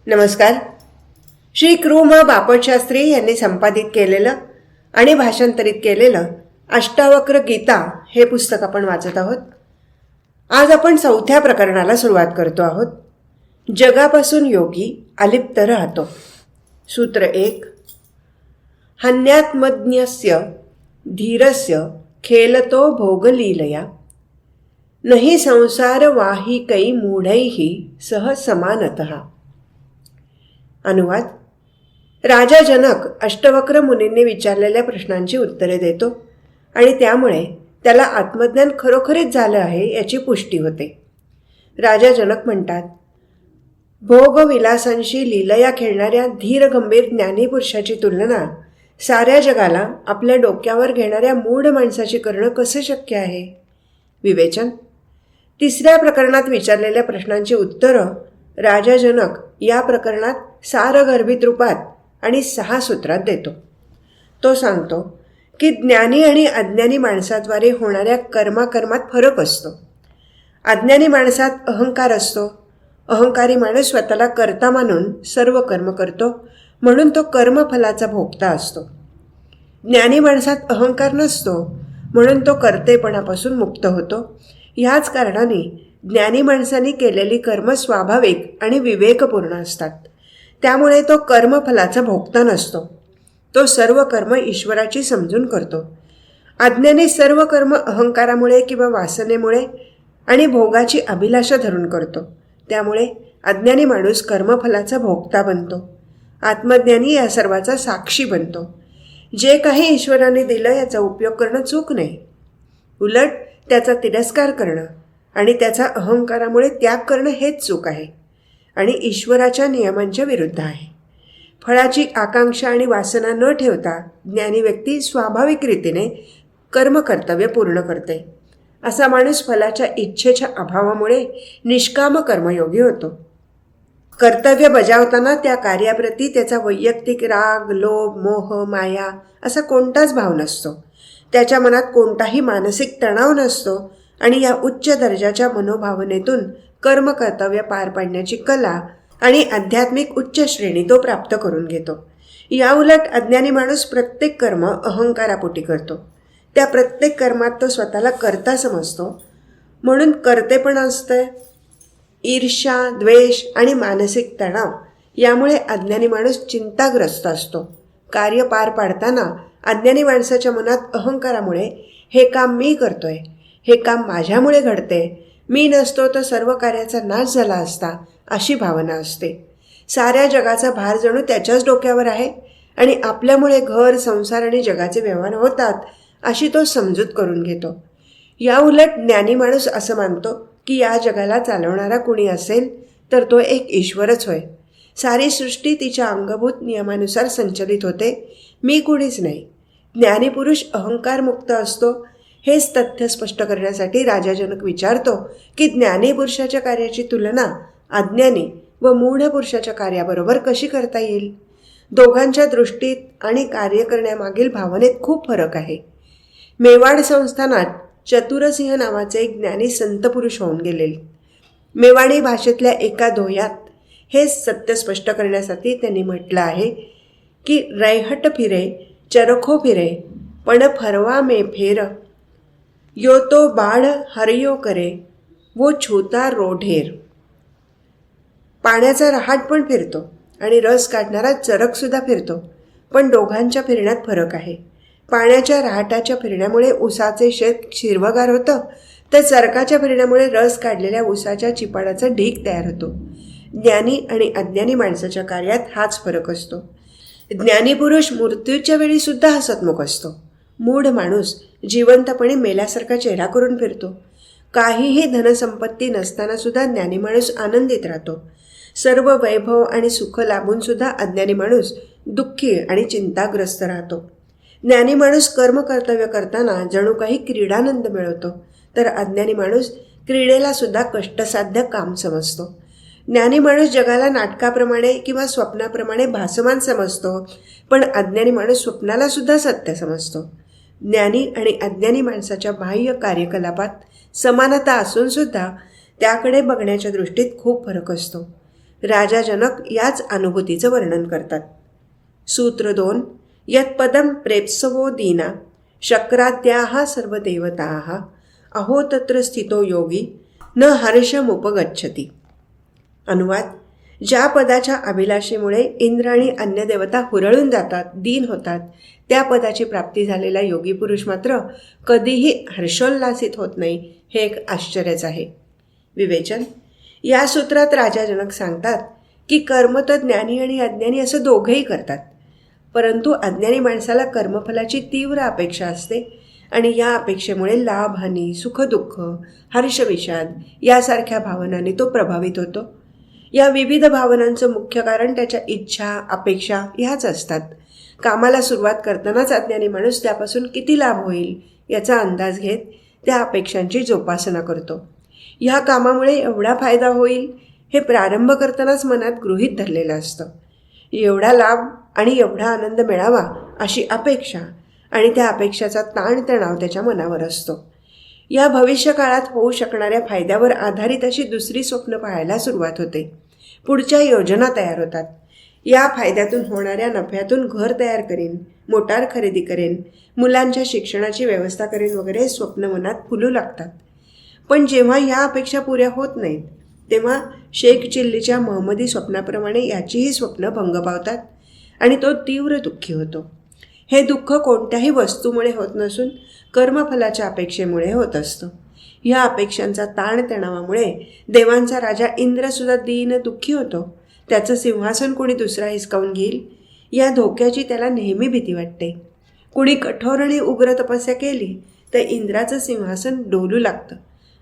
नमस्कार. श्री कृ. म. बापटशास्त्री यांनी संपादित केलेलं आणि भाषांतरित केलेलं अष्टावक्र गीता हे पुस्तक आपण वाचत आहोत. आज आपण 4थ्या प्रकरणाला सुरुवात करतो आहोत. जगापासून योगी अलिप्त राहतो. सूत्र 1. हन्यात्मज्ञस्य धीरस्य खेलतो भोगलीलया नहि संसार वाहिकै मूढैः सह समानतः. अनुवाद. राजा जनक अष्टवक्र मुनींनी विचारलेल्या प्रश्नांची उत्तरे देतो आणि त्यामुळे त्याला आत्मज्ञान खरोखरीच झालं आहे याची पुष्टी होते. राजा जनक म्हणतात, भोगविलासांशी लीलया खेळणाऱ्या धीर गंभीर ज्ञानी पुरुषाची तुलना साऱ्या जगाला आपल्या डोक्यावर घेणाऱ्या मूढ माणसाची करणं कसं शक्य आहे. विवेचन. 3ऱ्या प्रकरणात विचारलेल्या प्रश्नांची उत्तरं राजा जनक या प्रकरणात सारगर्भित रूपात आणि 6 सूत्रात देतो. तो सांगतो की ज्ञानी आणि अज्ञानी माणसाद्वारे होणाऱ्या कर्मात फरक असतो. अज्ञानी माणसात अहंकार असतो. अहंकारी माणूस स्वतःला कर्ता मानून सर्व कर्म करतो, म्हणून तो कर्मफलाचा भोगता असतो. ज्ञानी माणसात अहंकार नसतो, म्हणून तो कर्तेपणापासून मुक्त होतो. ह्याच कारणाने ज्ञानी माणसांनी केलेली कर्म स्वाभाविक आणि विवेकपूर्ण असतात. त्यामुळे तो कर्मफलाचा भोगता नसतो. तो सर्व कर्म ईश्वराची समजून करतो. अज्ञानी सर्व कर्म अहंकारामुळे किंवा वासनेमुळे आणि भोगाची अभिलाषा धरून करतो. त्यामुळे अज्ञानी माणूस कर्मफलाचा भोगता बनतो. आत्मज्ञानी या सर्वाचा साक्षी बनतो. जे काही ईश्वराने दिलं याचा उपयोग करणं चूक नाही, उलट त्याचा तिरस्कार करणं आणि त्याचा अहंकारामुळे त्याग करणं हेच चूक आहे आणि ईश्वराच्या नियमांच्या विरुद्ध आहे. फळाची आकांक्षा आणि वासना न ठेवता ज्ञानी व्यक्ती स्वाभाविक रीतीने कर्मकर्तव्य पूर्ण करते. असा माणूस फलाच्या इच्छेच्या अभावामुळे निष्काम कर्मयोगी होतो. कर्तव्य बजावताना त्या कार्याप्रती त्याचा वैयक्तिक राग, लोभ, मोह, माया असा कोणताच भाव नसतो. त्याच्या मनात कोणताही मानसिक तणाव नसतो आणि या उच्च दर्जाच्या मनोभावनेतून कर्मकर्तव्य पार पाडण्याची कला आणि आध्यात्मिक उच्च श्रेणी तो प्राप्त करून घेतो. या उलट अज्ञानी माणूस प्रत्येक कर्म अहंकारापोटी करतो. त्या प्रत्येक कर्मात तो स्वतःला कर्ता समजतो, म्हणून कर्तेपणा असतं. ईर्ष्या, द्वेष आणि मानसिक तणाव यामुळे अज्ञानी माणूस चिंताग्रस्त असतो. कार्य पार पाडताना अज्ञानी माणसाच्या मनात अहंकारामुळे हे काम मी करतोय, हे काम माझ्यामुळे घडते, मी नसतो तर सर्व कार्याचा नाश झाला असता अशी भावना असते. साऱ्या जगाचा भार जणू त्याच्याच डोक्यावर आहे आणि आपल्यामुळे घर, संसार आणि जगाचे व्यवहार होतात अशी तो समजूत करून घेतो. या उलट ज्ञानी माणूस असं मानतो की या जगाला चालवणारा कुणी असेल तर तो एक ईश्वरच होय. सारी सृष्टी तिच्या अंगभूत नियमानुसार संचलित होते, मी कुणीच नाही. ज्ञानी पुरुष अहंकारमुक्त असतो. हेच तथ्य स्पष्ट करण्यासाठी राजा जनक विचारतो की ज्ञानी पुरुषाच्या कार्याची तुलना अज्ञानी व मूढ पुरुषाच्या कार्याबरोबर कशी करता येईल. दोघांच्या दृष्टीत आणि कार्य करण्यामागील भावनेत खूप फरक आहे. मेवाड संस्थानात चतुरसिंह नावाचे एक ज्ञानी संत पुरुष होऊन गेले. मेवाडी भाषेतल्या एका दोह्यात हे सत्य स्पष्ट करण्यासाठी त्यांनी म्हटलं आहे की रैहट फिरे चरखो फिरे पण फरवा मे फेर यो तो बाढ हरियो करे वो छूता रोढेर. पाण्याचा रहाट पण फिरतो आणि रस काढणारा चरकसुद्धा फिरतो, पण दोघांच्या फिरण्यात फरक आहे. पाण्याच्या रहाटाच्या फिरण्यामुळे उसाचे शेत हिरवगार होतं, तर चरकाच्या फिरण्यामुळे रस काढलेल्या उसाच्या चिपाडाचा ढीग तयार होतो. ज्ञानी आणि अज्ञानी माणसाच्या कार्यात हाच फरक असतो. ज्ञानी पुरुष मृत्यूच्या वेळी सुद्धा हसतमुख असतो. मूढ माणूस जिवंतपणे मेल्यासारखा चेहरा करून फिरतो. काहीही धनसंपत्ती नसताना सुद्धा ज्ञानी माणूस आनंदित राहतो. सर्व वैभव आणि सुख लाभून सुद्धा अज्ञानी माणूस दुःखी आणि चिंताग्रस्त राहतो. ज्ञानी माणूस कर्तव्य करताना जणू काही क्रीडानंद मिळवतो, तर अज्ञानी माणूस क्रीडेला सुद्धा कष्टसाध्य काम समजतो. ज्ञानी माणूस जगाला नाटकाप्रमाणे किंवा स्वप्नाप्रमाणे भासमान समजतो, पण अज्ञानी माणूस स्वप्नाला सुद्धा सत्य समजतो. ज्ञानी आणि अज्ञानी माणसाच्या बाह्य कार्यकलापात समानता असून सुद्धा त्याकडे बघण्याच्या दृष्टीत खूप फरक असतो. राजा जनक याच अनुभूतीचं वर्णन करतात. सूत्र 2. यत्पदं प्रेप्सवो दीना शक्राद्याः सर्वदेवताः अहो तत्र स्थितो योगी न हर्षमुपगच्छति. अनुवाद: ज्या पदाच्या अभिलाषेमुळे इंद्र आणि अन्य देवता हुरळून जातात, दीन होतात, त्या पदाची प्राप्ती झालेला योगी पुरुष मात्र कधीही हर्षोल्लासित होत नाही, हे एक आश्चर्यच आहे. विवेचन: या सूत्रात राजा जनक सांगतात की कर्म तर ज्ञानी आणि अज्ञानी असं दोघंही करतात, परंतु अज्ञानी माणसाला कर्मफलाची तीव्र अपेक्षा असते आणि या अपेक्षेमुळे लाभहानी, सुखदुःख, हर्षविषाद यासारख्या भावनांनी तो प्रभावित होतो. या विविध भावनांचं मुख्य कारण त्याच्या इच्छा, अपेक्षा ह्याच असतात. कामाला सुरुवात करतानाच अज्ञानी माणूस त्यापासून किती लाभ होईल याचा अंदाज घेत त्या अपेक्षांची जोपासना करतो. ह्या कामामुळे एवढा फायदा होईल हे प्रारंभ करतानाच मनात गृहीत धरलेलं असतं. एवढा लाभ आणि एवढा आनंद मिळावा अशी अपेक्षा आणि त्या अपेक्षाचा ताणतणाव त्याच्या मनावर असतो. या भविष्यकाळात होऊ शकणाऱ्या फायद्यावर आधारित अशी दुसरी स्वप्न पाहायला सुरुवात होते. पुढच्या योजना तयार होतात. या फायद्यातून होणाऱ्या नफ्यातून घर तयार करेन, मोटार खरेदी करेन, मुलांच्या शिक्षणाची व्यवस्था करेन वगैरे स्वप्न मनात फुलू लागतात. पण जेव्हा या अपेक्षा पुऱ्या होत नाहीत तेव्हा शेख चिल्लीच्या महम्मदी स्वप्नाप्रमाणे याचीही स्वप्न भंग पावतात आणि तो तीव्र दुःखी होतो. हे दुःख कोणत्याही वस्तूमुळे होत नसून कर्मफलाच्या अपेक्षेमुळे होत असतं. या अपेक्षांचा ताणतणावामुळे देवांचा राजा इंद्रसुद्धा दीन दुःखी होतो. त्याचं सिंहासन कोणी दुसरा हिसकावून घेईल या धोक्याची त्याला नेहमी भीती वाटते. कुणी कठोर आणि उग्र तपस्या केली तर इंद्राचं सिंहासन डोलू लागतं.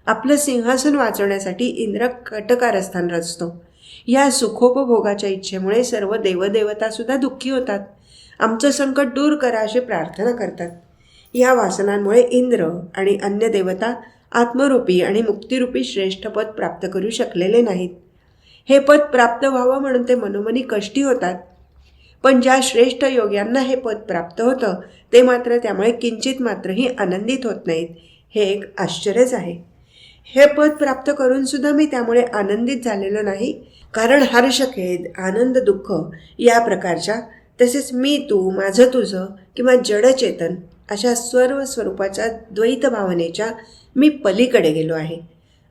आपलं सिंहासन वाचवण्यासाठी इंद्र कटकारस्थान रचतो. या सुखोपभोगाच्या इच्छेमुळे सर्व देवदेवतासुद्धा दुःखी होतात. आमचं संकट दूर करा अशी प्रार्थना करतात. या वासनांमुळे इंद्र आणि अन्य देवता आत्मरूपी आणि मुक्तिरूपी श्रेष्ठ पद प्राप्त करू शकलेले नाहीत. हे पद प्राप्त व्हावं म्हणून ते मनोमनी कष्टी होतात. पण ज्या श्रेष्ठ योग्यांना हे पद प्राप्त होतं ते मात्र त्यामुळे किंचित मात्रही आनंदित होत नाहीत. हे एक आश्चर्यच आहे. हे पद प्राप्त करूनसुद्धा मी त्यामुळे आनंदित झालेलो नाही, कारण हर्षखेद, आनंद, दुःख या प्रकारच्या, तसेच मी तू, माझं तुझं किंवा जडचेतन अशा सर्व स्वरूपाच्या द्वैत भावनेच्या मी पलीकडे गेलो आहे.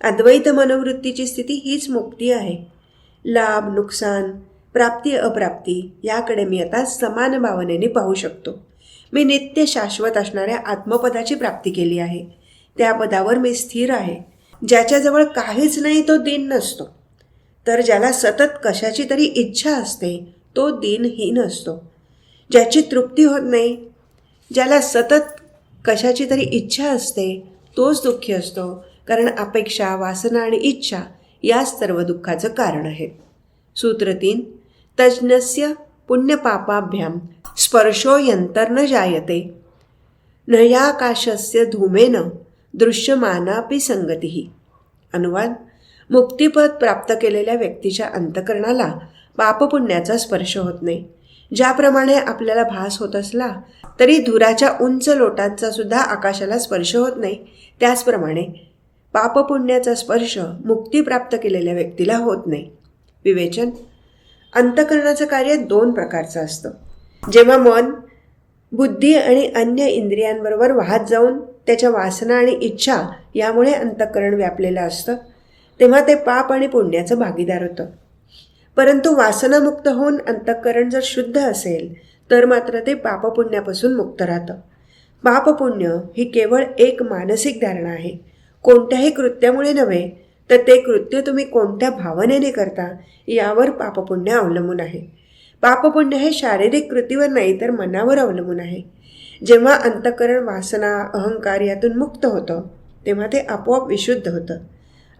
अद्वैत मनोवृत्तीची स्थिती हीच मुक्ती आहे. लाभ, नुकसान, प्राप्ती, अप्राप्ती याकडे मी आता समान भावनेने पाहू शकतो. मी नित्य शाश्वत असणाऱ्या आत्मपदाची प्राप्ती केली आहे. त्या पदावर मी स्थिर आहे. ज्याच्याजवळ काहीच नाही तो दीन नसतो, तर ज्याला सतत कशाची तरी इच्छा असते तो दीनहीन असतो. ज्याची तृप्ती होत नाही, ज्याला सतत कशाची तरी इच्छा असते तोच दुःखी असतो, कारण अपेक्षा, वासना आणि इच्छा याच सर्व दुःखाचं कारण आहे. सूत्र 3. तज्ज्ञस्य पुण्यपापाभ्याम स्पर्शो यंतर्न जायते नयाकाशस्य धूमेन दृश्यमानापि संगतीही. अनुवाद: मुक्तिपद प्राप्त केलेल्या व्यक्तीच्या अंतकरणाला पापपुण्याचा स्पर्श होत नाही. ज्याप्रमाणे आपल्याला भास होत असला तरी धुराच्या उंच लोटांचा सुद्धा आकाशाला स्पर्श होत नाही, त्याचप्रमाणे पापपुण्याचा स्पर्श मुक्ती प्राप्त केलेल्या व्यक्तीला होत नाही. विवेचन: अंतकरणाचं कार्य 2 प्रकारचं असतं. जेव्हा मन, बुद्धी आणि अन्य इंद्रियांबरोबर वाहत जाऊन त्याच्या वासना आणि इच्छा यामुळे अंतःकरण व्यापलेलं असतं तेव्हा ते पाप आणि पुण्याचं भागीदार होतं. परंतु वासनामुक्त होऊन अंतःकरण जर शुद्ध असेल तर मात्र ते पापपुण्यापासून मुक्त राहतं. पापपुण्य ही केवळ एक मानसिक धारणा आहे. कोणत्याही कृत्यामुळे नव्हे, तर ते कृत्य तुम्ही कोणत्या भावनेने करता यावर पापपुण्य अवलंबून आहे. पापपुण्य हे शारीरिक कृतीवर नाही तर मनावर अवलंबून आहे. जेव्हा अंतःकरण वासना, अहंकार यातून मुक्त होतं तेव्हा ते आपोआप विशुद्ध होतं.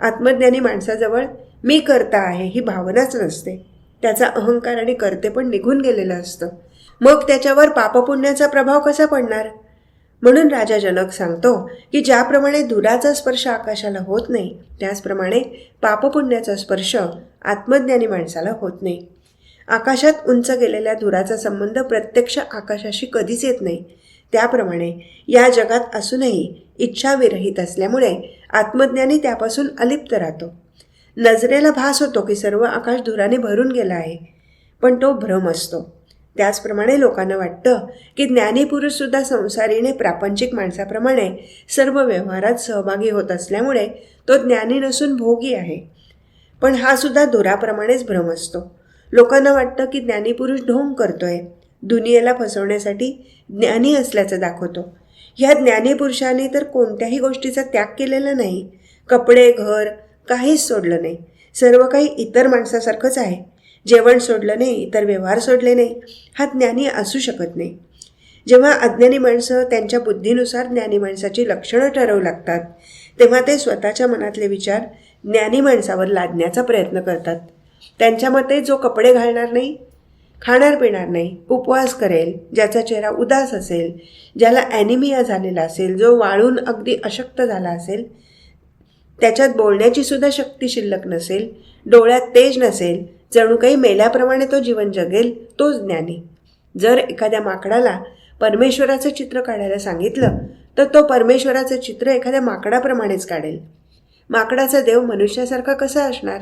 आत्मज्ञानी माणसाजवळ मी करता आहे ही भावनाच नसते. त्याचा अहंकार आणि करते पण निघून गेलेलं असतं. मग त्याच्यावर पापपुण्याचा प्रभाव कसा पडणार? म्हणून राजा जनक सांगतो की ज्याप्रमाणे धुराचा स्पर्श आकाशाला होत नाही त्याचप्रमाणे पापपुण्याचा स्पर्श आत्मज्ञानी माणसाला होत नाही. आकाशात उंच गेलेल्या धुराचा संबंध प्रत्यक्ष आकाशाशी कधीच येत नाही. त्याप्रमाणे या जगात असूनही इच्छा विरहित असल्यामुळे आत्मज्ञानी त्यापासून अलिप्त राहतो. नजरेला भास होतो की सर्व आकाश धुराने भरून गेलं आहे, पण तो भ्रम असतो. त्याचप्रमाणे लोकांना वाटतं की ज्ञानी पुरुषसुद्धा संसारीने प्रापंचिक माणसाप्रमाणे सर्व व्यवहारात सहभागी होत असल्यामुळे तो ज्ञानी नसून भोगी आहे. पण हा सुद्धा धुराप्रमाणेच भ्रम असतो. लोकांना वाटतं की ज्ञानी पुरुष ढोंग करतोय, दुनियेला फसवण्यासाठी ज्ञानी असल्याचं दाखवतो. ह्या ज्ञानी पुरुषाने तर कोणत्याही गोष्टीचा त्याग केलेला नाही. कपडे, घर काहीच सोडलं नाही. सर्व काही इतर माणसासारखंच आहे. जेवण सोडलं नाही, इतर व्यवहार सोडले नाही. हा ज्ञानी असू शकत नाही. जेव्हा अज्ञानी माणसं त्यांच्या बुद्धीनुसार ज्ञानी माणसाची लक्षणं ठरवू लागतात, तेव्हा ते स्वतःच्या मनातले विचार ज्ञानी माणसावर लादण्याचा प्रयत्न करतात. त्यांच्या मते जो कपडे घालणार नाही, खाणार पिणार नाही, उपवास करेल, ज्याचा चेहरा उदास असेल, ज्याला ॲनिमिया झालेला असेल, जो वाळून अगदी अशक्त झाला असेल, त्याच्यात बोलण्याची सुद्धा शक्ती शिल्लक नसेल, डोळ्यात तेज नसेल, जणू काही मेल्याप्रमाणे तो जीवन जगेल, तोच ज्ञानी. जर एखाद्या माकडाला परमेश्वराचं चित्र काढायला सांगितलं तर तो परमेश्वराचं चित्र एखाद्या माकडाप्रमाणेच काढेल. माकडाचा देव मनुष्यासारखा कसा असणार?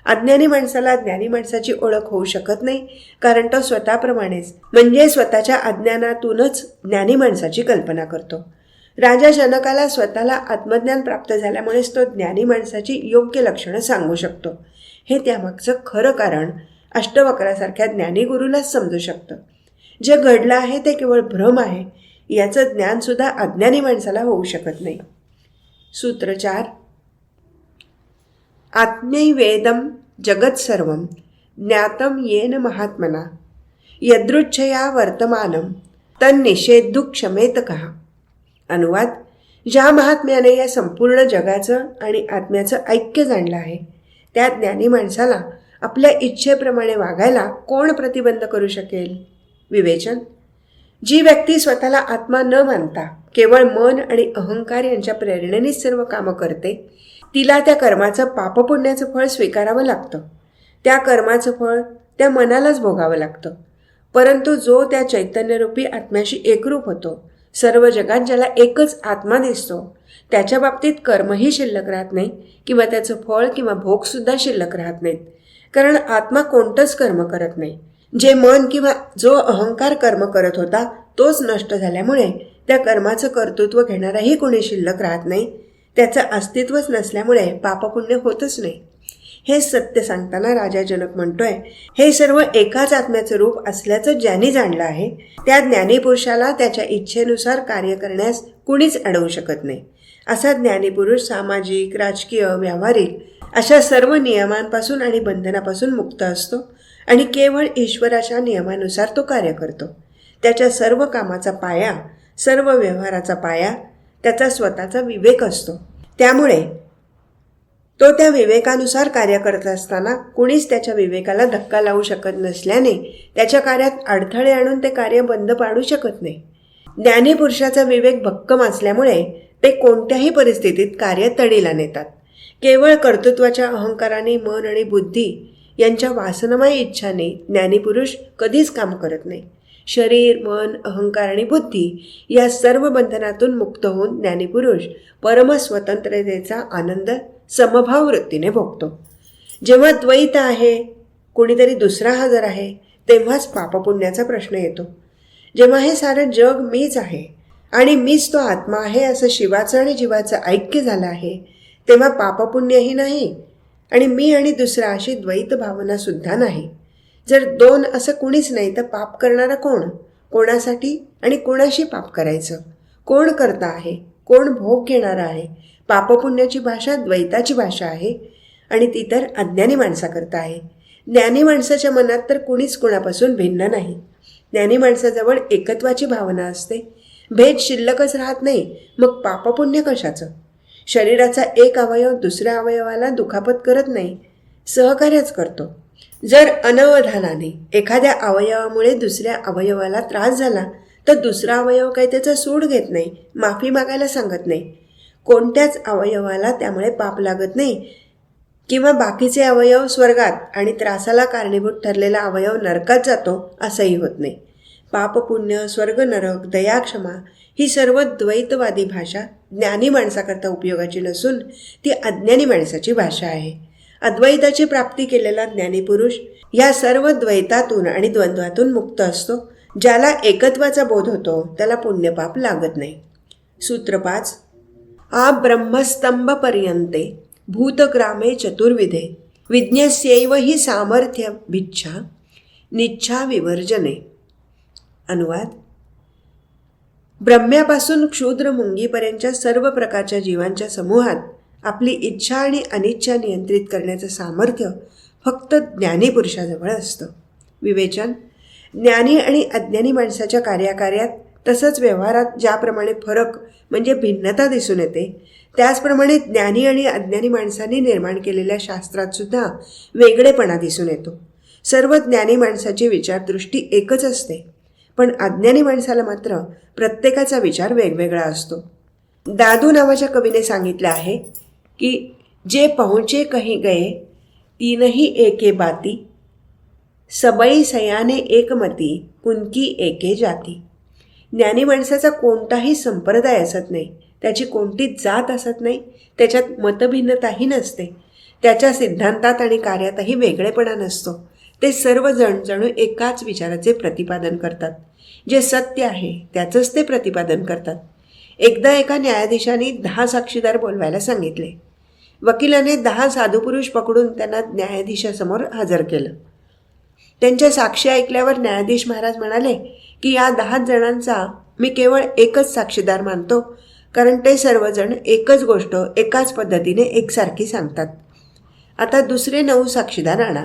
अज्ञानी माणसाला ज्ञानी माणसाची ओळख होऊ शकत नाही, कारण तो स्वतःप्रमाणेच म्हणजे स्वतःच्या अज्ञानातूनच ज्ञानी माणसाची कल्पना करतो. राजा जनकाला स्वतःला आत्मज्ञान प्राप्त झाल्यामुळेच तो ज्ञानी माणसाची योग्य लक्षणं सांगू शकतो. हे त्यामागचं खरं कारण अष्टवक्रासारख्या ज्ञानी गुरुलाच समजू शकतं. जे घडलं आहे ते केवळ भ्रम आहे, याचं ज्ञानसुद्धा अज्ञानी माणसाला होऊ शकत नाही. सूत्र 4. आत्मैवेदं जगत् सर्वं ज्ञातं येन महात्मना यदृच्छया वर्तमानं तन्निषेद्धु क्षमेत कः. अनुवाद: ज्या महात्म्याने या संपूर्ण जगाचं आणि आत्म्याचं ऐक्य जाणलं आहे, त्या ज्ञानी माणसाला आपल्या इच्छेप्रमाणे वागायला कोण प्रतिबंध करू शकेल? विवेचन: जी व्यक्ती स्वतःला आत्मा न मानता केवळ मन आणि अहंकार यांच्या प्रेरणेनेच सर्व कामं करते, तिला त्या कर्माचं पापपुण्याचं फळ स्वीकारावं लागतं. त्या कर्माचं फळ त्या मनालाच भोगावं लागतं. परंतु जो त्या चैतन्यरूपी आत्म्याशी एकरूप होतो, सर्व जगात ज्याला एकच आत्मा दिसतो, त्याच्या बाबतीत कर्मही शिल्लक राहत नाही किंवा त्याचं फळ किंवा भोगसुद्धा शिल्लक राहत नाहीत. कारण आत्मा कोणतंच कर्म करत नाही. जे मन किंवा जो अहंकार कर्म करत होता तोच नष्ट झाल्यामुळे त्या कर्माचं कर्तृत्व घेणाराही कोणी शिल्लक राहत नाही. त्याचं अस्तित्वच नसल्यामुळे पापपुण्य होतच नाही. हे सत्य सांगताना राजा जनक म्हणतोय, हे सर्व एकाच आत्म्याचं रूप असल्याचं ज्यांनी जाणलं आहे, त्या ज्ञानीपुरुषाला त्याच्या इच्छेनुसार कार्य करण्यास कुणीच अडवू शकत नाही. असा ज्ञानीपुरुष सामाजिक, राजकीय, व्यावहारिक अशा सर्व नियमांपासून आणि बंधनापासून मुक्त असतो आणि केवळ ईश्वराच्या नियमानुसार तो कार्य करतो. त्याच्या सर्व कामाचा पाया, सर्व व्यवहाराचा पाया त्याचा स्वतःचा विवेक असतो. त्यामुळे तो त्या विवेकानुसार कार्य करत असताना कुणीच त्याच्या विवेकाला धक्का लावू शकत नसल्याने त्याच्या कार्यात अडथळे आणून ते कार्य बंद पाडू शकत नाही. ज्ञानी पुरुषाचा विवेक भक्कम असल्यामुळे ते कोणत्याही परिस्थितीत कार्य तडीला नेतात. केवळ कर्तृत्वाच्या अहंकाराने मन आणि बुद्धी यांच्या वासनामय इच्छाने ज्ञानीपुरुष कधीच काम करत नाही. शरीर, मन, अहंकार आणि बुद्धी या सर्व बंधनातून मुक्त होऊन ज्ञानीपुरुष परमस्वतंत्रतेचा आनंद समभाव वृत्तीने भोगतो. जेव्हा द्वैत आहे, कोणीतरी दुसरा हजर आहे, तेव्हाच पापपुण्याचा प्रश्न येतो. जेव्हा हे सारं जग मीच आहे आणि मीच तो आत्मा आहे असं शिवाचं आणि जीवाचं ऐक्य झालं आहे, तेव्हा पापपुण्यही नाही आणि मी आणि दुसरा अशी द्वैत भावना सुद्धा नाही. जर दोन असं कुणीच नाही तर पाप करणारा कोण? कोणासाठी आणि कोणाशी पाप करायचं? कोण करता आहे? कोण भोग घेणारा आहे? पापपुण्याची भाषा द्वैताची भाषा आहे आणि ती तर अज्ञानी माणसाकरता आहे. ज्ञानी माणसाच्या मनात तर कुणीच कोणापासून भिन्न नाही. ज्ञानी माणसाजवळ एकत्वाची भावना असते. भेद शिल्लकच राहत नाही. मग पापपुण्य कशाचं? शरीराचा एक अवयव दुसऱ्या अवयवाला दुखापत करत नाही, सहकार्यच करतो. जर अनवधानाने एखाद्या अवयवामुळे दुसऱ्या अवयवाला त्रास झाला तर दुसरा अवयव काही त्याचा सूड घेत नाही, माफी मागायला सांगत नाही. कोणत्याच अवयवाला त्यामुळे पाप लागत नाही किंवा बाकीचे अवयव स्वर्गात आणि त्रासाला कारणीभूत ठरलेला अवयव नरकात जातो असंही होत नाही. पाप, पुण्य, स्वर्ग, नरक, दया, क्षमा ही सर्व द्वैतवादी भाषा ज्ञानी माणसाकरता उपयोगाची नसून ती अज्ञानी माणसाची भाषा आहे. अद्वैताची प्राप्ती केलेला ज्ञानीपुरुष या सर्व द्वैतातून आणि द्वंद्वातून मुक्त असतो. ज्याला एकत्वाचा बोध होतो त्याला पुण्यपाप लागत नाही. सूत्र 5. आ ब्रह्मस्तंभ पर्यंते भूतग्रामे चतुर्विधे विज्ञस्यैव हि सामर्थ्य भिच्छा निच्छा विवर्जने. अनुवाद. ब्रह्म्यापासून क्षुद्र मुंगीपर्यंतच्या सर्व प्रकारच्या जीवांच्या समूहात आपली इच्छा आणि अनिच्छा नियंत्रित करण्याचं सामर्थ्य फक्त ज्ञानी पुरुषाजवळ असतं. विवेचन. ज्ञानी आणि अज्ञानी माणसाच्या कार्याकार्यात तसंच व्यवहारात ज्याप्रमाणे फरक म्हणजे भिन्नता दिसून येते, त्याचप्रमाणे ज्ञानी आणि अज्ञानी माणसांनी निर्माण केलेल्या शास्त्रात सुद्धा वेगळेपणा दिसून येतो. सर्व ज्ञानी माणसाची विचारदृष्टी एकच असते, पण अज्ञानी माणसाला मात्र प्रत्येकाचा विचार वेगवेगळा असतो. दादू नावाच्या कवीने सांगितलं आहे की जे पहुँचे कहीं गए तीनही एके बाती सबई सयाने एकमती कुणकी एके जाती. ज्ञानी माणसाचा कोणताही संप्रदाय असत नाही, त्याची कोणतीच जात असत नाही, त्याच्यात मतभिन्नताही नसते, त्याच्या सिद्धांतात आणि कार्यातही वेगळेपणा नसतो. ते सर्वजण जणू एकाच विचाराचे प्रतिपादन करतात. जे सत्य आहे त्याचंच ते प्रतिपादन करतात. एकदा एका न्यायाधीशाने 10 साक्षीदार बोलवायला सांगितले. वकिलाने 10 साधुपुरुष पकडून त्यांना न्यायाधीशासमोर हजर केलं. त्यांच्या साक्षी ऐकल्यावर न्यायाधीश महाराज म्हणाले की या 10 जणांचा मी केवळ एकच साक्षीदार मानतो, कारण ते सर्वजण एकच गोष्ट एकाच पद्धतीने एकसारखी सांगतात. आता दुसरे 9 साक्षीदार आणा.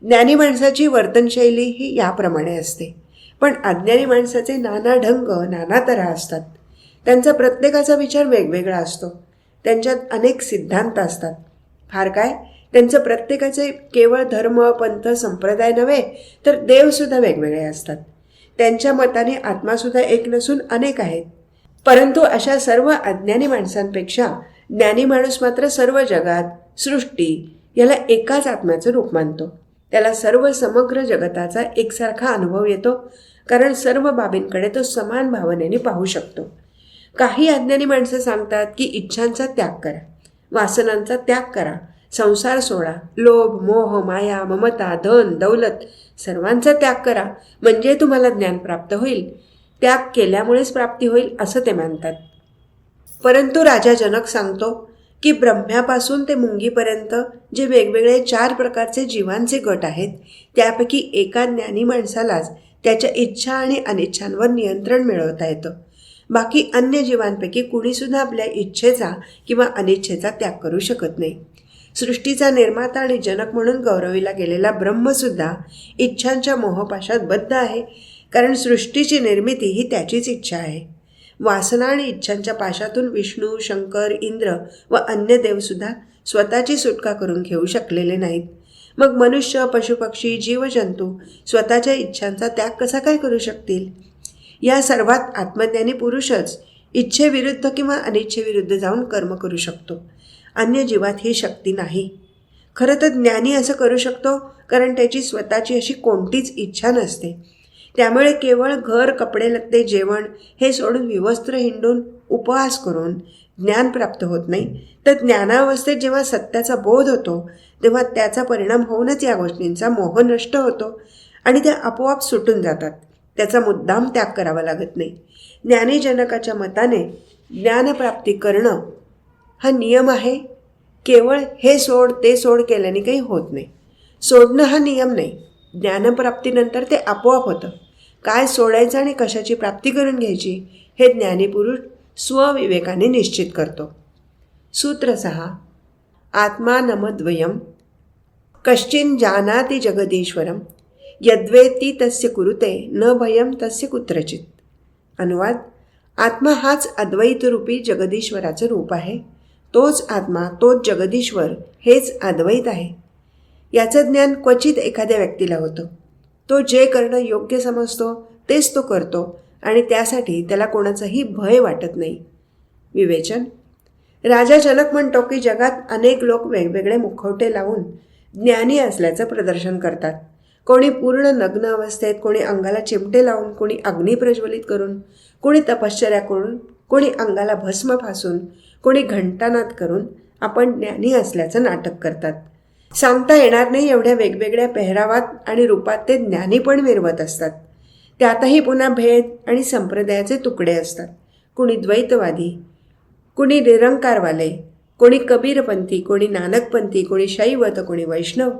ज्ञानी माणसाची वर्तनशैली ही याप्रमाणे असते, पण अज्ञानी माणसाचे नाना ढंग नाना तऱ्हा असतात. त्यांचा प्रत्येकाचा विचार वेगवेगळा असतो. त्यांच्यात अनेक सिद्धांत असतात. फार काय, त्यांचं प्रत्येकाचे केवळ धर्म पंथ संप्रदाय नव्हे तर देवसुद्धा वेगवेगळे असतात. त्यांच्या मताने आत्मासुद्धा एक नसून अनेक आहेत. परंतु अशा सर्व अज्ञानी माणसांपेक्षा ज्ञानी माणूस मात्र सर्व जगात सृष्टी याला एकाच आत्म्याचं रूप मानतो. त्याला सर्व समग्र जगताचा एकसारखा अनुभव येतो, कारण सर्व बाबींकडे तो समान भावनेने पाहू शकतो. काही अज्ञानी माणसं सांगतात की इच्छांचा त्याग करा, वासनांचा त्याग करा, संसार सोडा, लोभ मोह माया ममता धन दौलत सर्वांचा त्याग करा, म्हणजे तुम्हाला ज्ञान प्राप्त होईल. त्याग केल्यामुळेच प्राप्ती होईल असं ते मानतात. परंतु राजा जनक सांगतो की ब्रह्म्यापासून ते मुंगीपर्यंत जे वेगवेगळे 4 प्रकारचे जीवांचे गट आहेत, त्यापैकी एका ज्ञानी माणसालाच त्याच्या इच्छा आणि अनिच्छांवर नियंत्रण मिळवता येतं. बाकी अन्य जीवांपैकी कुणीसुद्धा आपल्या इच्छेचा किंवा अनिच्छेचा त्याग करू शकत नाही. सृष्टीचा निर्माता आणि जनक म्हणून गौरविला गेलेला ब्रह्मसुद्धा इच्छांच्या मोहपाशात बद्ध आहे, कारण सृष्टीची निर्मिती ही त्याचीच इच्छा आहे. वासना आणि इच्छांच्या पाशातून विष्णू शंकर इंद्र व अन्य देवसुद्धा स्वतःची सुटका करून घेऊ शकलेले नाहीत. मग मनुष्य पशुपक्षी जीवजंतू स्वतःच्या इच्छांचा त्याग कसा काय करू शकतील? या सर्वात आत्मज्ञानी पुरुषच इच्छेविरुद्ध किंवा अनिच्छेविरुद्ध जाऊन कर्म करू शकतो. अन्य जीवात ही शक्ती नाही. खरं तर ज्ञानी असं करू शकतो, कारण त्याची स्वतःची अशी कोणतीच इच्छा नसते. त्यामुळे केवळ घर कपडे लत्ते जेवण हे सोडून विवस्त्र हिंडून उपवास करून ज्ञान प्राप्त होत नाही, तर ज्ञानावस्थेत जेव्हा सत्याचा बोध होतो तेव्हा त्याचा परिणाम होऊनच या गोष्टींचा मोह नष्ट होतो आणि त्या आपोआप सुटून जातात. त्याचा मुद्दाम त्याग करावा लागत नाही. ज्ञानी जनकाच्या मताने ज्ञानप्राप्ती करणं हा नियम आहे. केवळ हे सोड ते सोड केल्याने काही होत नाही. सोडणं हा नियम नाही. ज्ञानप्राप्तीनंतर ते आपोआप होतं. काय सोडायचं आणि कशाची प्राप्ती करून घ्यायची हे ज्ञानीपुरुष स्वविवेकाने निश्चित करतो. सूत्र 6. आत्मानमद्वयम् कश्चिन जानाति जगदीश्वरम यद्वेत्ति तस्य कुरुते न भयम तस्य कुत्रचित. अनुवाद. आत्मा हाच अद्वैतरूपी जगदीश्वराचं रूप आहे. तोच आत्मा तोच जगदीश्वर हेच अद्वैत आहे. याचं ज्ञान क्वचित एखाद्या व्यक्तीला होतं. तो जे करणं योग्य समजतो तेच तो करतो आणि त्यासाठी त्याला कोणाचंही भय वाटत नाही. विवेचन. राजा जनक म्हणतो की जगात अनेक लोक वेगवेगळे मुखवटे लावून ज्ञानी असल्याचं प्रदर्शन करतात. कोणी पूर्ण नग्न अवस्थेत, कोणी अंगाला चिमटे लावून, कोणी अग्नी प्रज्वलित करून, कोणी तपश्चर्या करून, कोणी अंगाला भस्म फासून, कोणी घंटानाद करून आपण ज्ञानी असल्याचं नाटक करतात. सांगता येणार नाही एवढ्या वेगवेगळ्या पेहरावात आणि रूपात ते ज्ञानी पण मिरवत असतात. त्यातही पुन्हा भेद आणि संप्रदायाचे तुकडे असतात. कुणी द्वैतवादी, कुणी निरंकारवाले, कोणी कबीरपंथी, कोणी नानकपंथी, कोणी शैव तर कोणी वैष्णव.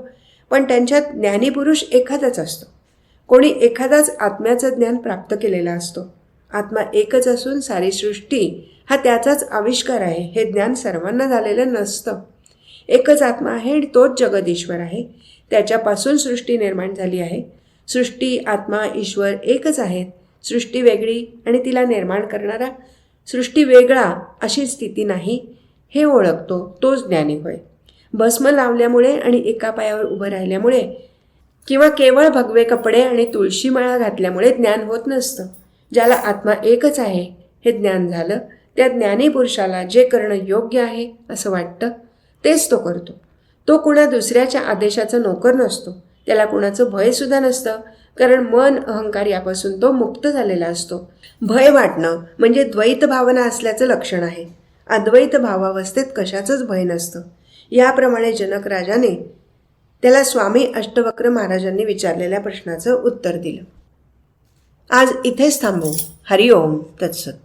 पण त्यांच्यात ज्ञानीपुरुष एखादाच असतो. कोणी एखादाच आत्म्याचं ज्ञान प्राप्त केलेला असतो. आत्मा एकच असून सारी सृष्टी हा त्याचाच आविष्कार आहे हे ज्ञान सर्वांना झालेलं नसतं. एकच आत्मा आहे आणि तोच जगदीश्वर आहे. त्याच्यापासून सृष्टी निर्माण झाली आहे. सृष्टी, आत्मा, ईश्वर एकच आहेत. सृष्टी वेगळी आणि तिला निर्माण करणारा सृष्टी वेगळा अशी स्थिती नाही हे ओळखतो तोच ज्ञानी होय. भस्म लावल्यामुळे आणि एका पायावर उभं राहिल्यामुळे किंवा केवळ भगवे कपडे आणि तुळशी माळा घातल्यामुळे ज्ञान होत नसतं. ज्याला आत्मा एकच आहे हे ज्ञान झालं त्या ज्ञानी पुरुषाला जे करणं योग्य आहे असं वाटतं तेच तो करतो. तो कुणा दुसऱ्याच्या आदेशाचा नोकर नसतो. त्याला कुणाचं भयसुद्धा नसतं, कारण मन, अहंकार यापासून तो मुक्त झालेला असतो. भय वाटणं म्हणजे द्वैत भावना असल्याचं लक्षण आहे. अद्वैत भावावस्थेत कशाचंच भय नसतं. याप्रमाणे जनक राजाने त्याला स्वामी अष्टवक्र महाराजांनी विचारलेल्या प्रश्नाचं उत्तर दिलं. आज इथेच थांबू. हरिओम तत्सत.